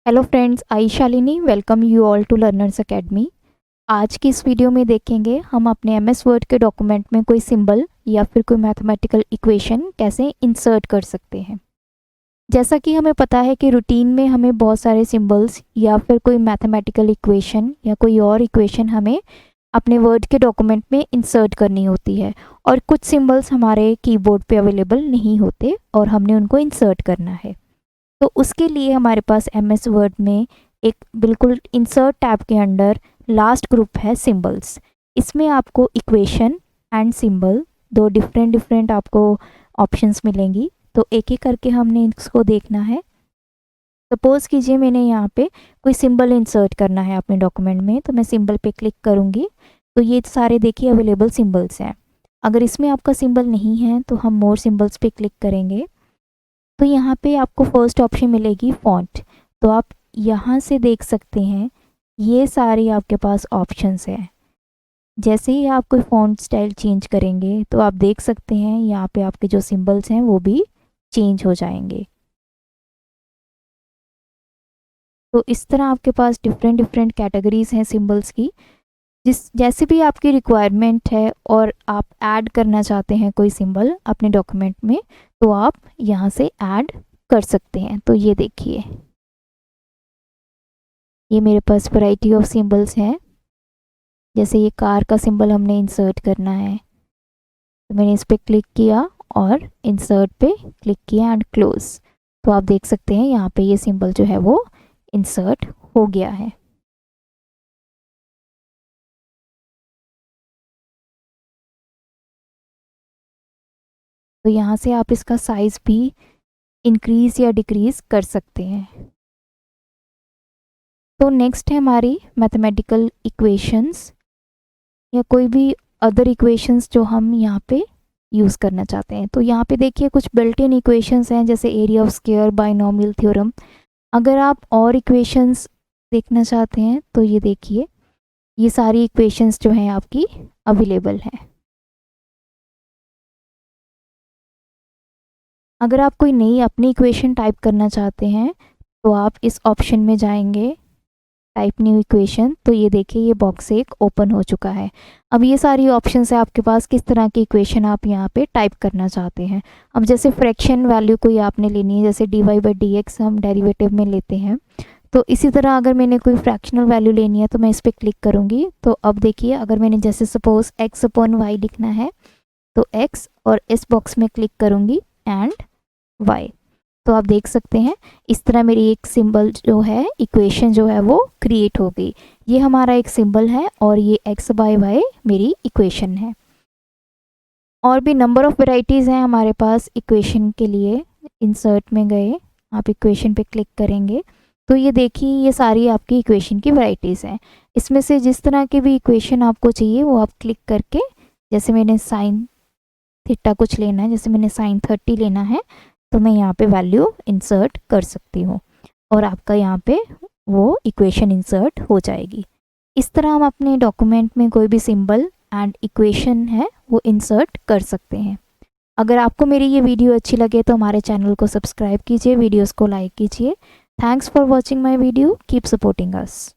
Hello friends, I Shalini welcome you all to Learners Academy. आज की इस वीडियो में देखेंगे हम अपने एमएस वर्ड के डॉक्यूमेंट में कोई सिंबल या फिर कोई मैथमेटिकल इक्वेशन कैसे इंसर्ट कर सकते हैं। जैसा कि हमें पता है कि रूटीन में हमें बहुत सारे सिंबल्स या फिर कोई मैथमेटिकल इक्वेशन या कोई और इक्वेशन हमें अपने वर्ड के डॉक्यूमेंट में इंसर्ट करनी होती है और कुछ सिंबल्स हमारे कीबोर्ड पे अवेलेबल नहीं होते और हमने उनको इंसर्ट करना है। तो उसके लिए हमारे पास एमएस वर्ड में एक बिल्कुल इंसर्ट टैब के अंडर लास्ट ग्रुप है सिंबल्स। इसमें आपको इक्वेशन एंड सिंबल दो डिफरेंट आपको ऑप्शंस मिलेंगी। तो एक एक करके हमने इसको देखना है। सपोज़ कीजिए मैंने यहाँ पे कोई सिंबल इंसर्ट करना है अपने डॉक्यूमेंट में, तो मैं सिंबल पे क्लिक करूँगी तो ये सारे देखिए अवेलेबल सिंबल्स हैं। अगर इसमें आपका सिंबल नहीं है तो हम मोर सिंबल्स पे क्लिक करेंगे तो यहाँ पे आपको फर्स्ट ऑप्शन मिलेगी फ़ॉन्ट। तो आप यहाँ से देख सकते हैं ये सारे आपके पास ऑप्शंस हैं। जैसे ही आप कोई फ़ॉन्ट स्टाइल चेंज करेंगे तो आप देख सकते हैं यहाँ पे आपके जो सिंबल्स हैं वो भी चेंज हो जाएंगे। तो इस तरह आपके पास डिफरेंट कैटेगरीज़ हैं सिंबल्स की। जैसे भी आपकी रिक्वायरमेंट है और आप ऐड करना चाहते हैं कोई सिंबल अपने डॉक्यूमेंट में तो आप यहाँ से ऐड कर सकते हैं। तो ये देखिए ये मेरे पास वैरायटी ऑफ सिंबल्स हैं। जैसे ये कार का सिंबल हमने इंसर्ट करना है तो मैंने इस पर क्लिक किया और इंसर्ट पे क्लिक किया एंड क्लोज। तो आप देख सकते हैं यहाँ पे ये सिंबल जो है वो इंसर्ट हो गया है। तो यहाँ से आप इसका साइज़ भी इंक्रीज़ या डिक्रीज़ कर सकते हैं। तो नेक्स्ट है हमारी मैथमेटिकल इक्वेशंस या कोई भी अदर इक्वेशंस जो हम यहाँ पे यूज़ करना चाहते हैं। तो यहाँ पे देखिए कुछ बिल्ट इन इक्वेशंस हैं जैसे area of square, binomial theorem. अगर आप और इक्वेशंस देखना चाहते हैं तो ये देखिए ये सारी इक्वेशंस जो हैं आपकी अवेलेबल हैं। अगर आप कोई नई अपनी इक्वेशन टाइप करना चाहते हैं तो आप इस ऑप्शन में जाएंगे, टाइप न्यू इक्वेशन। तो ये देखिए ये बॉक्स एक ओपन हो चुका है। अब ये सारी ऑप्शंस है आपके पास किस तरह की इक्वेशन आप यहाँ पे टाइप करना चाहते हैं। अब जैसे फ्रैक्शन वैल्यू कोई आपने लेनी है, जैसे dy/dx हम डेरिवेटिव में लेते हैं, तो इसी तरह अगर मैंने कोई फ्रैक्शनल वैल्यू लेनी है तो मैं इस पर क्लिक करूँगी। तो अब देखिए अगर मैंने जैसे सपोज x/y लिखना है तो x और इस बॉक्स में क्लिक करूँगी एंड y। तो आप देख सकते हैं इस तरह मेरी एक सिंबल जो है इक्वेशन जो है वो क्रिएट हो गई। ये हमारा एक सिंबल है और ये x/y मेरी इक्वेशन है। और भी नंबर ऑफ़ वेराइटीज़ हैं हमारे पास इक्वेशन के लिए। इंसर्ट में गए, आप इक्वेशन पे क्लिक करेंगे तो ये देखिए ये सारी आपकी इक्वेशन की वैरायटीज़ हैं। इसमें से जिस तरह की भी इक्वेशन आपको चाहिए वो आप क्लिक करके, जैसे मैंने साइन थीटा कुछ लेना है, जैसे मैंने साइन 30 लेना है तो मैं यहाँ पे वैल्यू इंसर्ट कर सकती हूँ और आपका यहाँ पे वो इक्वेशन इंसर्ट हो जाएगी। इस तरह हम अपने डॉक्यूमेंट में कोई भी सिंबल एंड इक्वेशन है वो इंसर्ट कर सकते हैं। अगर आपको मेरी ये वीडियो अच्छी लगे तो हमारे चैनल को सब्सक्राइब कीजिए, वीडियोस को लाइक कीजिए। Thanks for watching my video, keep supporting us.